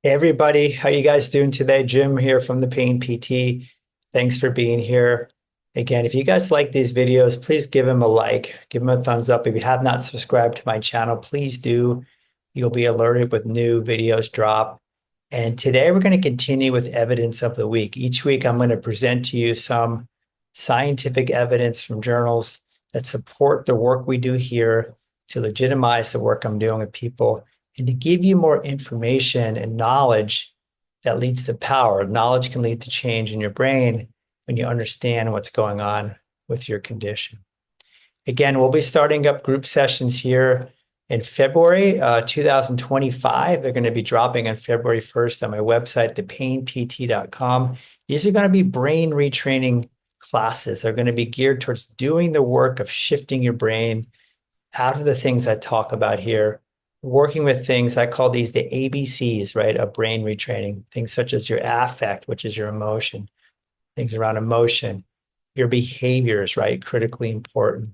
Hey everybody, how you guys doing today? Jim here from the Pain PT. Thanks for being here. Again, if you guys like these videos, please give them a like, give them a thumbs up. If you have not subscribed to my channel, please do. You'll be alerted with new videos drop. And today we're going to continue with evidence of the week. Each week I'm going to present to you some scientific evidence from journals that support the work we do here to legitimize the work I'm doing with people and to give you more information and knowledge that leads to power. Knowledge can lead to change in your brain when you understand what's going on with your condition. Again, we'll be starting up group sessions here in February 2025. They're going to be dropping on February 1st on my website, thepainpt.com. These are going to be brain retraining classes. They're going to be geared towards doing the work of shifting your brain out of the things I talk about here, working with things, I call these the ABCs, right, of brain retraining, things such as your affect, which is your emotion, things around emotion, your behaviors, right, critically important,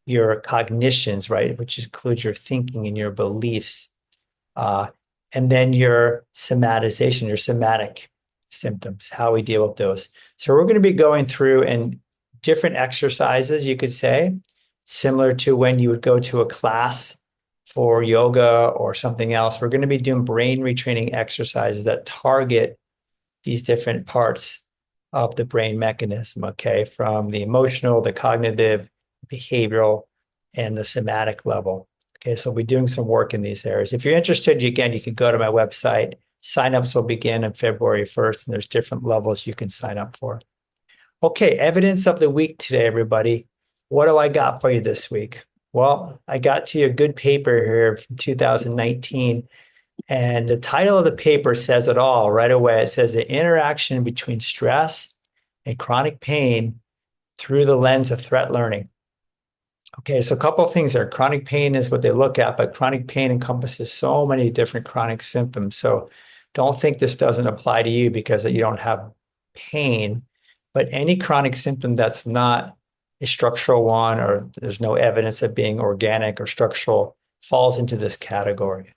your cognitions, right, which includes your thinking and your beliefs, and then your somatization, your somatic symptoms, how we deal with those. So we're going to be going through and different exercises, you could say, similar to when you would go to a class for yoga or something else. We're going to be doing brain retraining exercises that target these different parts of the brain mechanism, okay, from the emotional, the cognitive, behavioral, and the somatic level. Okay, so we'll be doing some work in these areas. If you're interested, again, you can go to my website. Signups will begin on February 1st, and there's different levels you can sign up for. Okay, evidence of the week today, everybody. What do I got for you this week? Well, I got to you a good paper here from 2019, and the title of the paper says it all right away. It says the interaction between stress and chronic pain through the lens of threat learning. Okay, so a couple of things there. Chronic pain is what they look at, but chronic pain encompasses so many different chronic symptoms. So don't think this doesn't apply to you because you don't have pain, but any chronic symptom that's not a structural one or there's no evidence of being organic or structural falls into this category.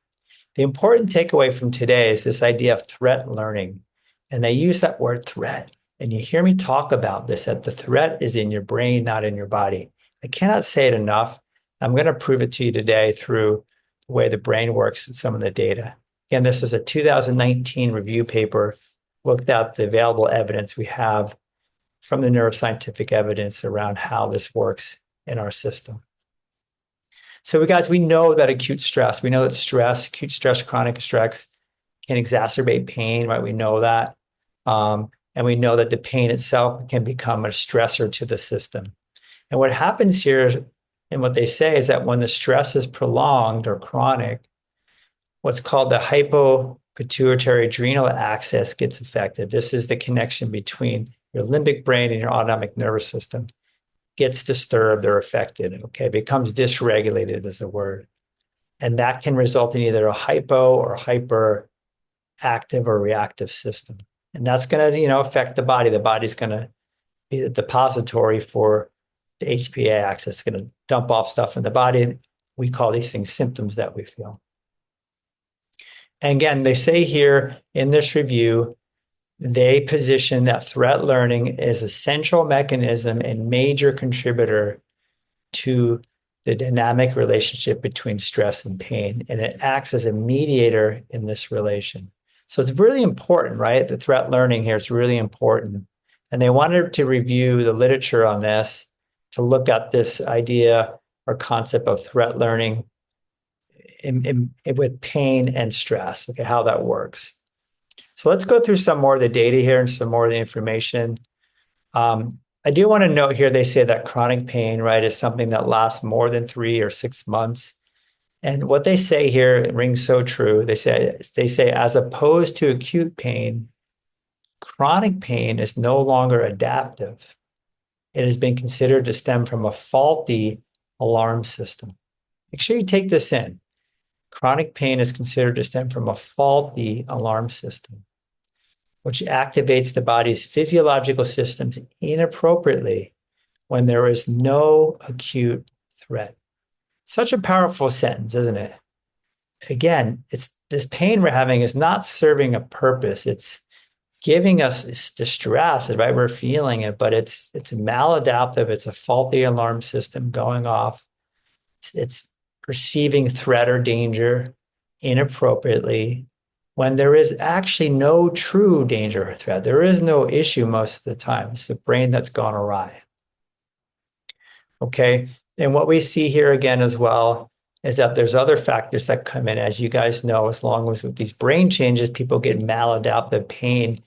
The important takeaway from today is this idea of threat learning. And they use that word threat. And you hear me talk about this, that the threat is in your brain, not in your body. I cannot say it enough. I'm going to prove it to you today through the way the brain works and some of the data. Again, this is a 2019 review paper, looked at the available evidence we have from the neuroscientific evidence around how this works in our system. So guys, we know that acute stress, we know that stress, acute stress, chronic stress can exacerbate pain, right? We know that. And we know that the pain itself can become a stressor to the system. And what happens here, and what they say is that when the stress is prolonged or chronic, what's called the hypopituitary adrenal axis gets affected. This is the connection between your limbic brain and your autonomic nervous system gets disturbed or affected, okay, becomes dysregulated is the word. And that can result in either a hypo or hyperactive or reactive system. And that's going to, affect the body. The body's going to be the depository for the HPA axis. It's going to dump off stuff in the body. We call these things symptoms that we feel. And again, they say here in this review, they position that threat learning is a central mechanism and major contributor to the dynamic relationship between stress and pain. And it acts as a mediator in this relation. So it's really important, right? The threat learning here is really important. And they wanted to review the literature on this to look at this idea or concept of threat learning with pain and stress, okay, how that works. So let's go through some more of the data here and some more of the information. I do want to note here, they say that chronic pain, right, is something that lasts more than 3 or 6 months. And what they say here rings so true. They say, as opposed to acute pain, chronic pain is no longer adaptive. It has been considered to stem from a faulty alarm system. Make sure you take this in. Chronic pain is considered to stem from a faulty alarm system, which activates the body's physiological systems inappropriately when there is no acute threat. Such a powerful sentence, isn't it? again, it's this pain we're having is not serving a purpose. It's giving us distress, right? We're feeling it, but it's maladaptive. It's a faulty alarm system going off. It's perceiving threat or danger inappropriately when there is actually no true danger or threat. There is no issue most of the time. It's the brain that's gone awry. Okay. And what we see here again as well is that there's other factors that come in. As you guys know, as long as with these brain changes, people get maladaptive pain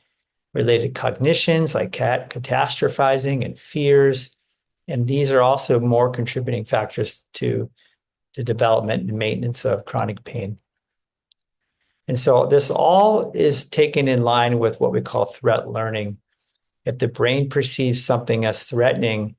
related cognitions like catastrophizing and fears. And these are also more contributing factors to the development and maintenance of chronic pain. And so this all is taken in line with what we call threat learning. If the brain perceives something as threatening,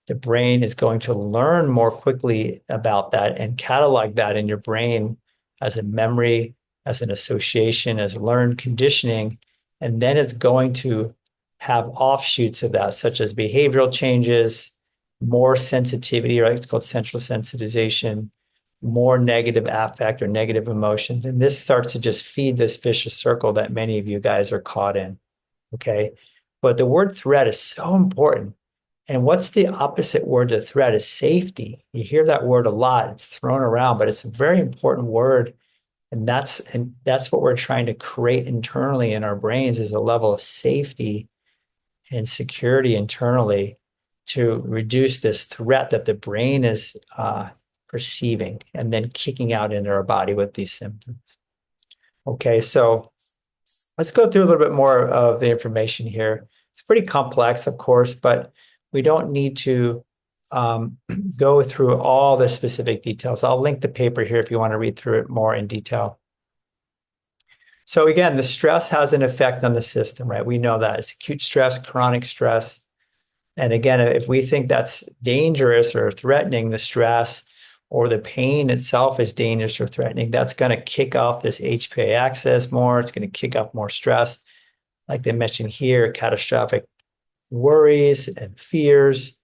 the brain is going to learn more quickly about that and catalog that in your brain as a memory, as an association, as learned conditioning. And then it's going to have offshoots of that, such as behavioral changes, more sensitivity, right? It's called central sensitization, more negative affect or negative emotions. And this starts to just feed this vicious circle that many of you guys are caught in. Okay. But the word threat is so important. And what's the opposite word to threat is safety. You hear that word a lot. It's thrown around, but it's a very important word. And that's what we're trying to create internally in our brains is a level of safety and security internally to reduce this threat that the brain is perceiving and then kicking out into our body with these symptoms. Okay, so let's go through a little bit more of the information here. It's pretty complex, of course, but we don't need to go through all the specific details. I'll link the paper here if you want to read through it more in detail. So again, the stress has an effect on the system, right? We know that it's acute stress, chronic stress. And again, if we think that's dangerous or threatening, the stress or the pain itself is dangerous or threatening, that's going to kick off this HPA axis more. It's going to kick off more stress. Like they mentioned here, catastrophic worries and fears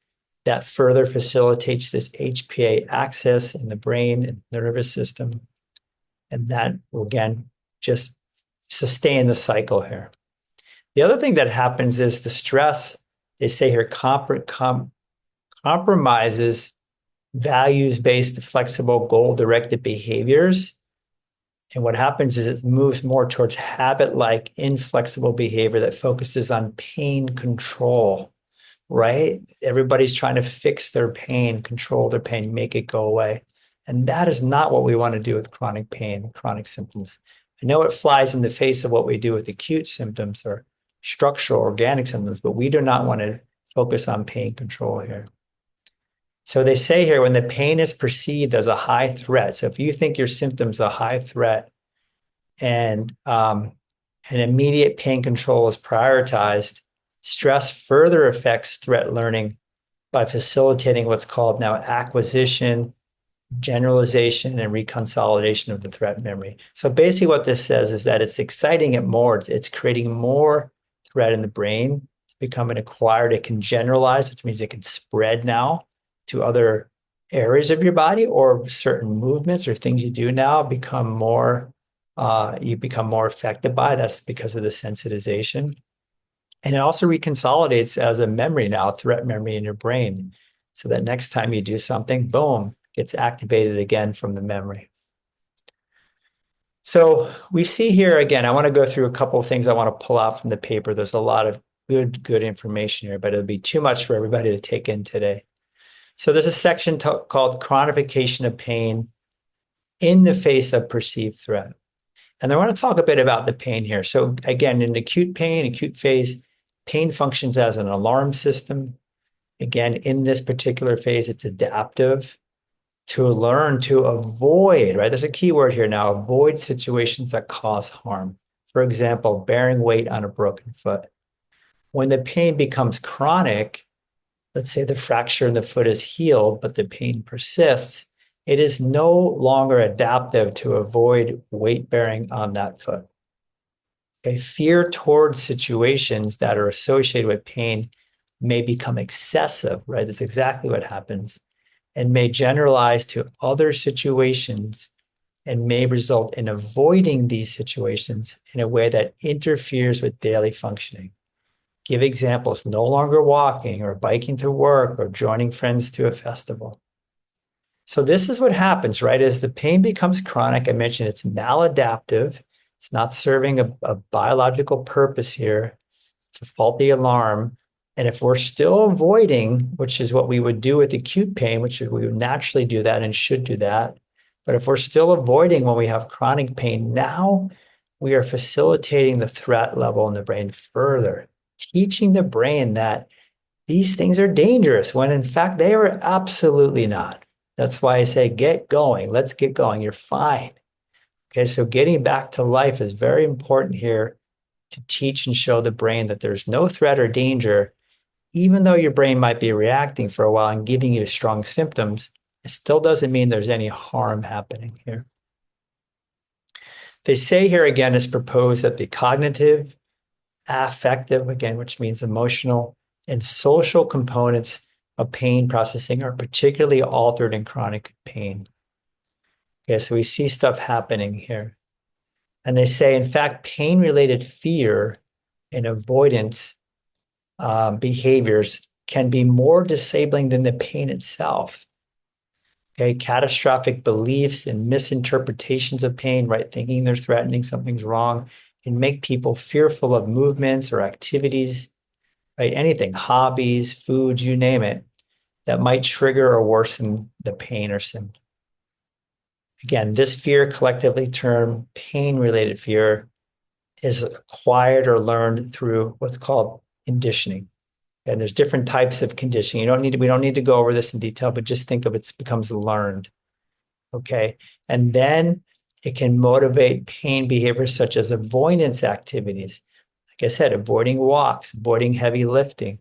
that further facilitates this HPA axis in the brain and nervous system. And that will, again, just sustain the cycle here. The other thing that happens is the stress, they say here, compromises values-based, flexible, goal-directed behaviors. And what happens is it moves more towards habit-like, inflexible behavior that focuses on pain control, right? Everybody's trying to fix their pain, control their pain, make it go away. And that is not what we want to do with chronic pain, chronic symptoms. I know it flies in the face of what we do with acute symptoms or structural organic symptoms, but we do not want to focus on pain control here. So they say here, when the pain is perceived as a high threat, so if you think your symptom's a high threat and an immediate pain control is prioritized, stress further affects threat learning by facilitating what's called now acquisition, generalization, and reconsolidation of the threat memory. So basically what this says is that it's exciting it more. It's creating more threat in the brain. It's becoming acquired. It can generalize, which means it can spread now to other areas of your body, or certain movements or things you do now become more, you become more affected by. That's because of the sensitization. And it also reconsolidates as a memory now, threat memory in your brain. So that next time you do something, boom, gets activated again from the memory. So we see here again, I want to go through a couple of things I want to pull out from the paper. There's a lot of good information here, but it'll be too much for everybody to take in today. So there's a section called chronification of pain in the face of perceived threat. And I want to talk a bit about the pain here. So again, in acute pain, acute phase, pain functions as an alarm system. Again, in this particular phase, it's adaptive to learn to avoid, right? There's a key word here now, avoid situations that cause harm. For example, bearing weight on a broken foot. When the pain becomes chronic, let's say the fracture in the foot is healed, but the pain persists, it is no longer adaptive to avoid weight bearing on that foot. Okay, fear towards situations that are associated with pain may become excessive, right? That's exactly what happens, and may generalize to other situations and may result in avoiding these situations in a way that interferes with daily functioning. Give examples: no longer walking or biking to work or joining friends to a festival. So this is what happens, right? As the pain becomes chronic, I mentioned it's maladaptive. It's not serving a biological purpose here. It's a faulty alarm. And if we're still avoiding, which is what we would do with acute pain, which we would naturally do that and should do that. But if we're still avoiding when we have chronic pain, now we are facilitating the threat level in the brain further, teaching the brain that these things are dangerous when in fact they are absolutely not. That's why I say, get going. Let's get going. You're fine. Okay, so getting back to life is very important here to teach and show the brain that there's no threat or danger. Even though your brain might be reacting for a while and giving you strong symptoms, it still doesn't mean there's any harm happening here. They say here again, it's proposed that the cognitive, affective, again, which means emotional, and social components of pain processing are particularly altered in chronic pain. Okay, so we see stuff happening here. And they say, in fact, pain-related fear and avoidance behaviors can be more disabling than the pain itself. Okay, catastrophic beliefs and misinterpretations of pain, right? Thinking they're threatening, something's wrong, can make people fearful of movements or activities, right? Anything, hobbies, food, you name it, that might trigger or worsen the pain or symptom. Again, this fear, collectively termed pain-related fear, is acquired or learned through what's called conditioning. And there's different types of conditioning. We don't need to go over this in detail, but just think of it becomes learned. Okay. And then it can motivate pain behaviors such as avoidance activities. Like I said, avoiding walks, avoiding heavy lifting,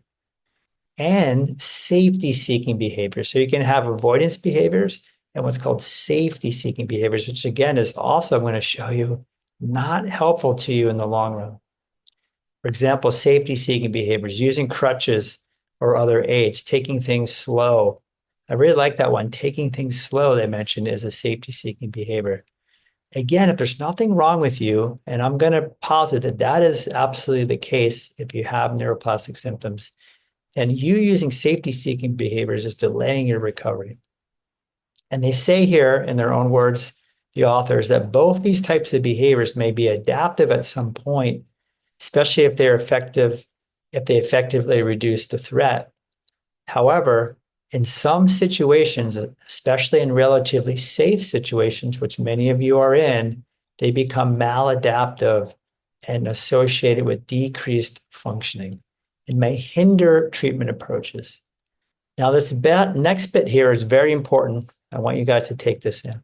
and safety seeking behaviors. So you can have avoidance behaviors and what's called safety seeking behaviors, which again is also, I'm going to show you, not helpful to you in the long run. For example, safety seeking behaviors, using crutches or other aids, taking things slow. I really like that one. Taking things slow, they mentioned, is a safety seeking behavior. Again, if there's nothing wrong with you, and I'm going to posit that that is absolutely the case if you have neuroplastic symptoms, then you using safety seeking behaviors is delaying your recovery. And they say here in their own words, the authors, that both these types of behaviors may be adaptive at some point, especially if they're effective, if they effectively reduce the threat. However, in some situations, especially in relatively safe situations, which many of you are in, they become maladaptive and associated with decreased functioning and may hinder treatment approaches. Now, this next bit here is very important. I want you guys to take this in.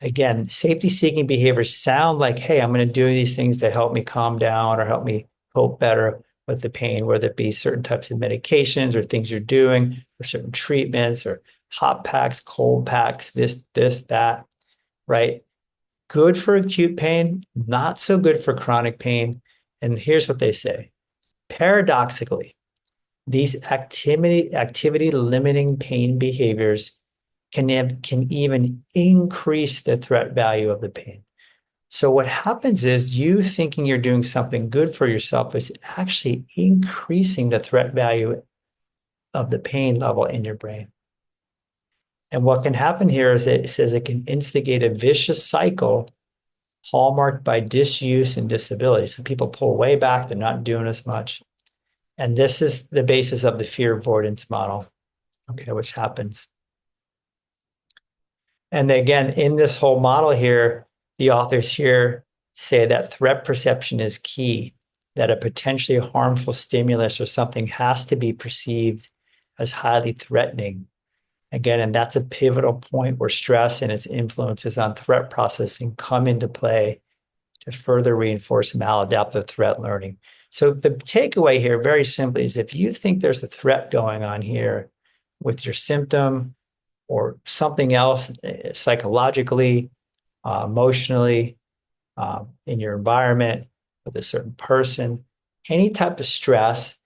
Again, safety-seeking behaviors sound like, hey, I'm going to do these things to help me calm down or help me cope better with the pain, whether it be certain types of medications or things you're doing, or certain treatments, or hot packs, cold packs, this, that, right? Good for acute pain, not so good for chronic pain. And here's what they say. Paradoxically, these activity limiting pain behaviors can even increase the threat value of the pain. So what happens is you thinking you're doing something good for yourself is actually increasing the threat value of the pain level in your brain. And what can happen here is it says it can instigate a vicious cycle hallmarked by disuse and disability. So people pull way back, they're not doing as much. And this is the basis of the fear avoidance model, okay, which happens. And again, in this whole model here, the authors here say that threat perception is key, that a potentially harmful stimulus or something has to be perceived as highly threatening. Again, and that's a pivotal point where stress and its influences on threat processing come into play to further reinforce maladaptive threat learning. So the takeaway here, very simply, is if you think there's a threat going on here with your symptom or something else psychologically, emotionally, in your environment, with a certain person, any type of stress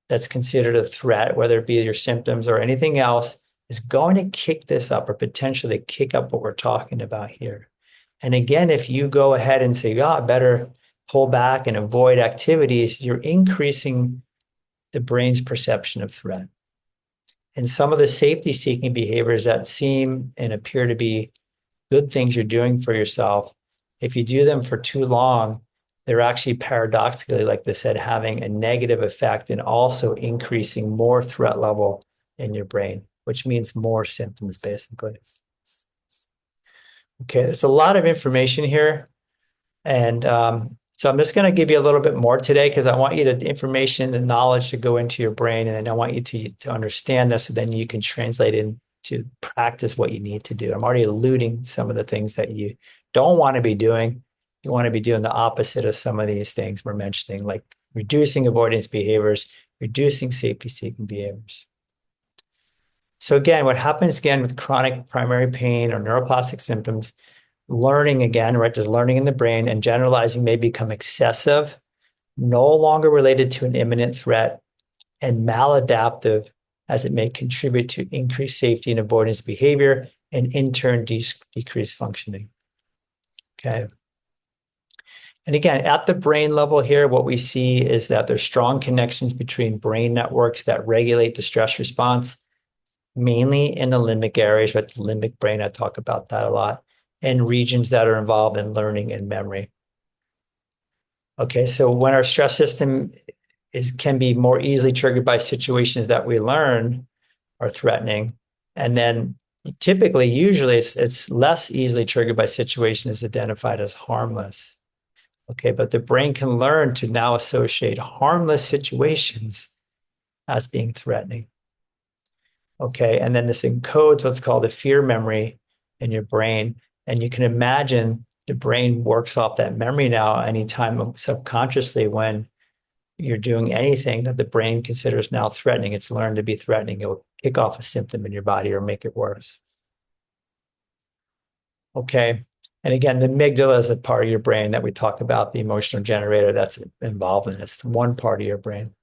that's considered a threat, whether it be your symptoms or anything else, is going to kick this up or potentially kick up what we're talking about here. And again, if you go ahead and say, oh, I better pull back and avoid activities, you're increasing the brain's perception of threat. And some of the safety seeking behaviors that seem and appear to be good things you're doing for yourself, if you do them for too long, they're actually paradoxically, like they said, having a negative effect and also increasing more threat level in your brain, which means more symptoms, basically. Okay, there's a lot of information here. And so I'm just going to give you a little bit more today because I want you to, the information, the knowledge to go into your brain. And then I want you to understand this so then you can translate into practice what you need to do. I'm already alluding some of the things that you don't want to be doing. You want to be doing the opposite of some of these things we're mentioning, like reducing avoidance behaviors, reducing safety-seeking behaviors. So again, what happens again with chronic primary pain or neuroplastic symptoms, learning again, right? Just learning in the brain and generalizing may become excessive, no longer related to an imminent threat, and maladaptive as it may contribute to increased safety and avoidance behavior and in turn decrease functioning. Okay. And again, at the brain level here, what we see is that there's strong connections between brain networks that regulate the stress response, mainly in the limbic areas, right? The limbic brain, I talk about that a lot, and regions that are involved in learning and memory. Okay, so when our stress system can be more easily triggered by situations that we learn are threatening, and then typically, usually, it's less easily triggered by situations identified as harmless. Okay, but the brain can learn to now associate harmless situations as being threatening. Okay, and then this encodes what's called a fear memory in your brain. And you can imagine the brain works off that memory now anytime subconsciously when you're doing anything that the brain considers now threatening. It's learned to be threatening. It'll kick off a symptom in your body or make it worse. Okay. And again, the amygdala is a part of your brain that we talk about, the emotional generator that's involved in this. It's one part of your brain.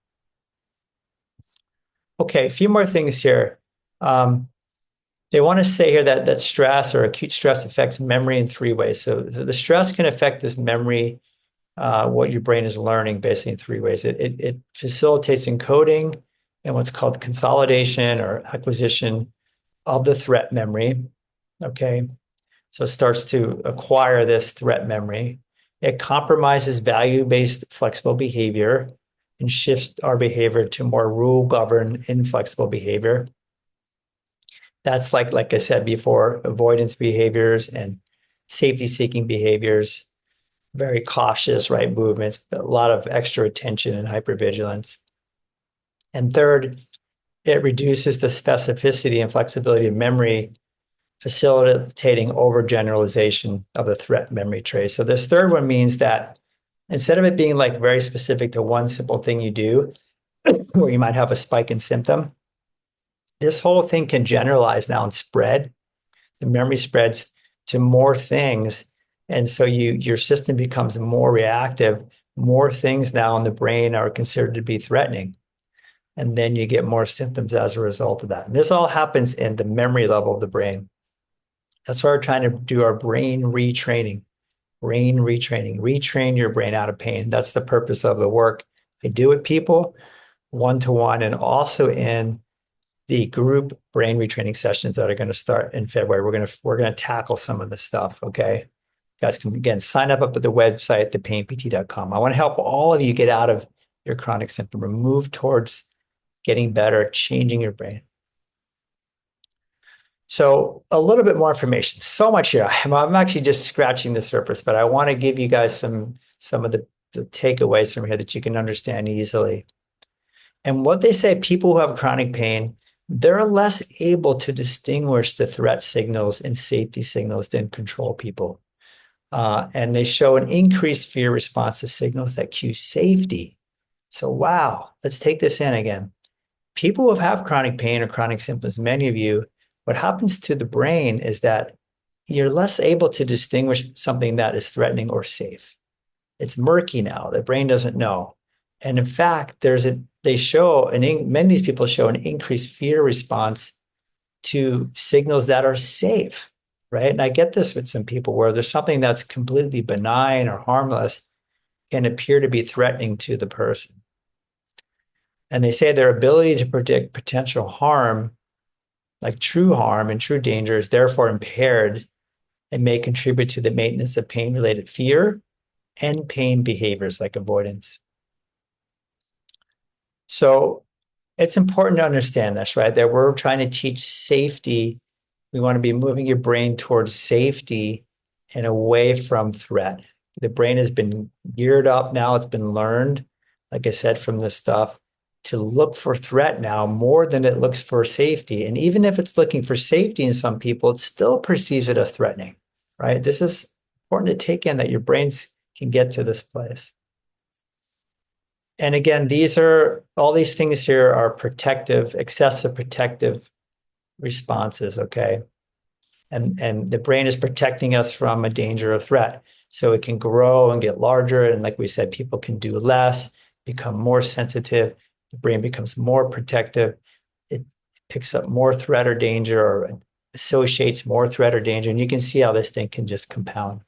Okay, a few more things here. They want to say here that stress or acute stress affects memory in three ways. So the stress can affect this memory, what your brain is learning, basically in three ways. It facilitates encoding and what's called consolidation or acquisition of the threat memory. Okay. So it starts to acquire this threat memory. It compromises value-based flexible behavior and shifts our behavior to more rule-governed inflexible behavior. That's like I said before, avoidance behaviors and safety-seeking behaviors, very cautious, right, movements, a lot of extra attention and hypervigilance. And third, it reduces the specificity and flexibility of memory, facilitating overgeneralization of the threat memory trace. So this third one means that instead of it being like very specific to one simple thing you do, where you might have a spike in symptom, this whole thing can generalize now and spread. The memory spreads to more things. And so your system becomes more reactive. More things now in the brain are considered to be threatening. And then you get more symptoms as a result of that. And this all happens in the memory level of the brain. That's why we're trying to do our brain retraining. Retrain your brain out of pain. That's the purpose of the work I do with people, one-to-one, and also in the group brain retraining sessions that are going to start in February. We're going to tackle some of this stuff. Okay, you guys can again sign up at the website, thepainpt.com. I want to help all of you get out of your chronic symptom, move towards getting better, changing your brain. So a little bit more information. So much here. I'm actually just scratching the surface, but I want to give you guys some of the takeaways from here that you can understand easily. And what they say, people who have chronic pain, they're less able to distinguish the threat signals and safety signals than control people. And they show an increased fear response to signals that cue safety. So, wow, let's take this in again. People who have chronic pain or chronic symptoms, many of you, what happens to the brain is that you're less able to distinguish something that is threatening or safe. It's murky now. The brain doesn't know. And in fact, many of these people show an increased fear response to signals that are safe, right? And I get this with some people where there's something that's completely benign or harmless can appear to be threatening to the person. And they say their ability to predict potential harm, like true harm and true danger, is therefore impaired and may contribute to the maintenance of pain-related fear and pain behaviors like avoidance. So it's important to understand this, right? That we're trying to teach safety. We want to be moving your brain towards safety and away from threat. The brain has been geared up now, it's been learned, like I said, from this stuff, to look for threat now more than it looks for safety. And even if it's looking for safety in some people, it still perceives it as threatening, right? This is important to take in, that your brains can get to this place. And again, all these things here are protective, excessive protective responses, okay? And the brain is protecting us from a danger or threat. So it can grow and get larger. And like we said, people can do less, become more sensitive. The brain becomes more protective. It picks up more threat or danger, or associates more threat or danger. And you can see how this thing can just compound.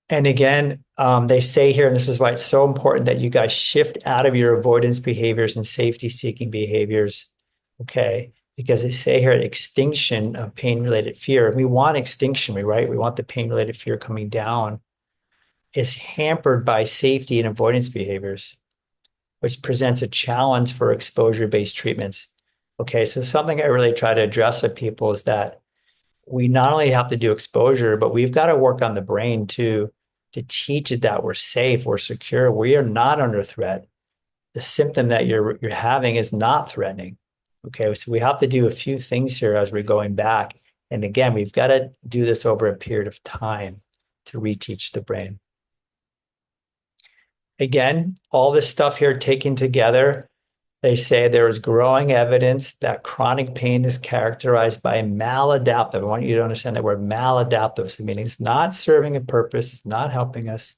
And again, they say here, and this is why it's so important that you guys shift out of your avoidance behaviors and safety-seeking behaviors, okay? Because they say here, extinction of pain-related fear. We want extinction, right? We want the pain-related fear coming down. Is hampered by safety and avoidance behaviors, which presents a challenge for exposure-based treatments. Okay, so something I really try to address with people is that we not only have to do exposure, but we've got to work on the brain too, to teach it that we're safe, we're secure, we are not under threat. The symptom that you're having is not threatening. Okay, so we have to do a few things here as we're going back. And again, we've got to do this over a period of time to reteach the brain. Again, all this stuff here taken together, they say there is growing evidence that chronic pain is characterized by maladaptive. I want you to understand that word maladaptive. So meaning it's not serving a purpose, it's not helping us.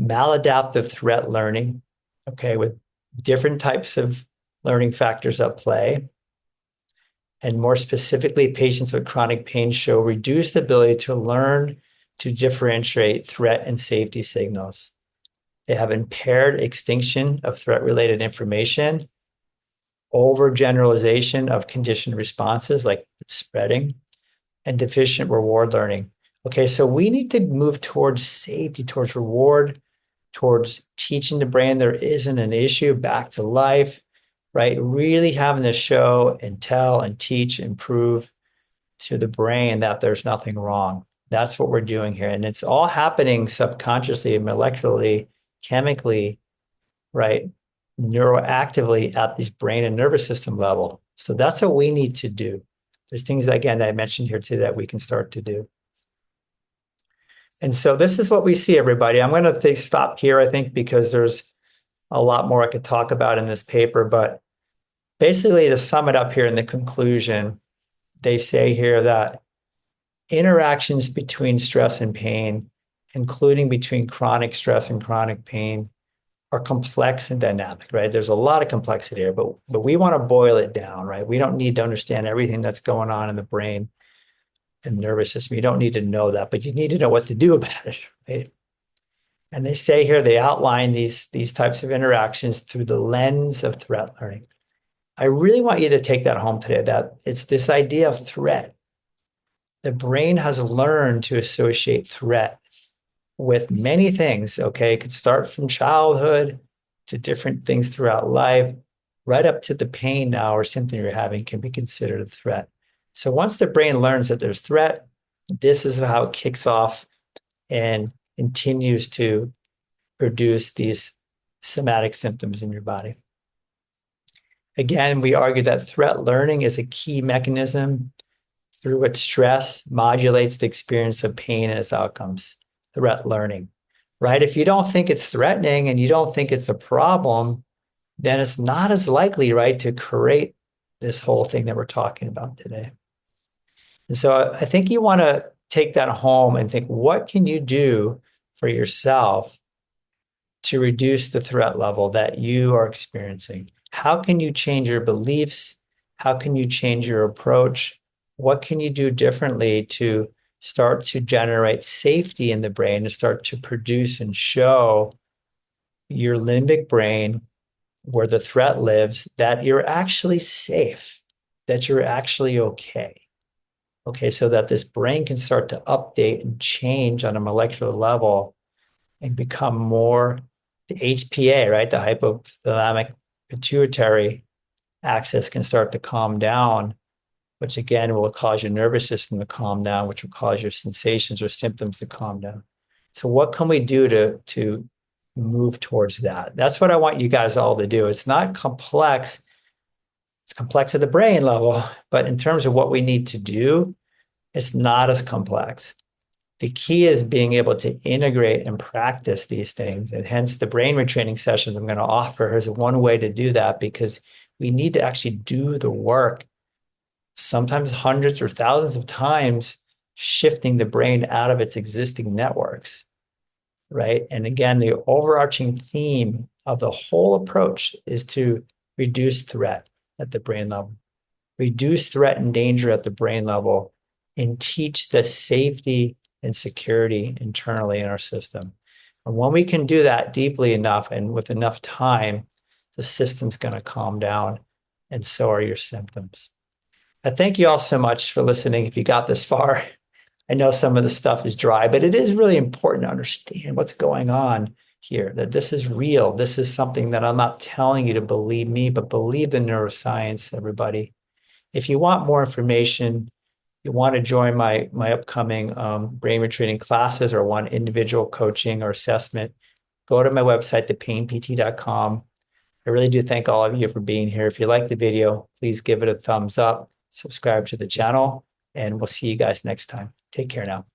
Maladaptive threat learning, okay, with different types of learning factors at play. And more specifically, patients with chronic pain show reduced ability to learn to differentiate threat and safety signals. They have impaired extinction of threat-related information, overgeneralization of conditioned responses, like it's spreading, and deficient reward learning. Okay, so we need to move towards safety, towards reward, towards teaching the brain there isn't an issue, back to life, right? Really having to show and tell and teach and prove to the brain that there's nothing wrong. That's what we're doing here. And it's all happening subconsciously, molecularly, chemically, right? Neuroactively at this brain and nervous system level. So that's what we need to do. There's things, again, that I mentioned here today that we can start to do. And so this is what we see, everybody. I'm going to stop here, I think, because there's a lot more I could talk about in this paper. But basically, to sum it up here in the conclusion, they say here that interactions between stress and pain, including between chronic stress and chronic pain, are complex and dynamic, right? There's a lot of complexity here, but we want to boil it down, right? We don't need to understand everything that's going on in the brain and nervous system. You don't need to know that, but you need to know what to do about it, right? And they say here, they outline these types of interactions through the lens of threat learning. I really want you to take that home today, that it's this idea of threat. The brain has learned to associate threat with many things, okay? It could start from childhood to different things throughout life, right up to the pain now or symptom you're having can be considered a threat. So once the brain learns that there's threat, this is how it kicks off and continues to produce these somatic symptoms in your body. Again, we argue that threat learning is a key mechanism through which stress modulates the experience of pain and its outcomes. Threat learning, right? If you don't think it's threatening and you don't think it's a problem, then it's not as likely, right, to create this whole thing that we're talking about today. And so I think you want to take that home and think, what can you do for yourself to reduce the threat level that you are experiencing? How can you change your beliefs? How can you change your approach? What can you do differently to start to generate safety in the brain, to start to produce and show your limbic brain, where the threat lives, that you're actually safe, that you're actually okay. Okay, so that this brain can start to update and change on a molecular level and become more the HPA, right? The hypothalamic pituitary axis can start to calm down, which again will cause your nervous system to calm down, which will cause your sensations or symptoms to calm down. So what can we do to move towards that? That's what I want you guys all to do. It's not complex. It's complex at the brain level, but in terms of what we need to do, it's not as complex. The key is being able to integrate and practice these things. And hence the brain retraining sessions I'm going to offer is one way to do that, because we need to actually do the work, sometimes hundreds or thousands of times, shifting the brain out of its existing networks, right? And again, the overarching theme of the whole approach is to reduce threat at the brain level, reduce threat and danger at the brain level, and teach the safety and security internally in our system. And when we can do that deeply enough and with enough time, the system's going to calm down, and so are your symptoms. I thank you all so much for listening. If you got this far, I know some of the stuff is dry, but it is really important to understand what's going on here, that this is real. This is something that I'm not telling you to believe me, but believe the neuroscience, everybody. If you want more information, you want to join my upcoming brain retraining classes or want individual coaching or assessment, go to my website, thepainpt.com. I really do thank all of you for being here. If you like the video, please give it a thumbs up, subscribe to the channel, and we'll see you guys next time. Take care now.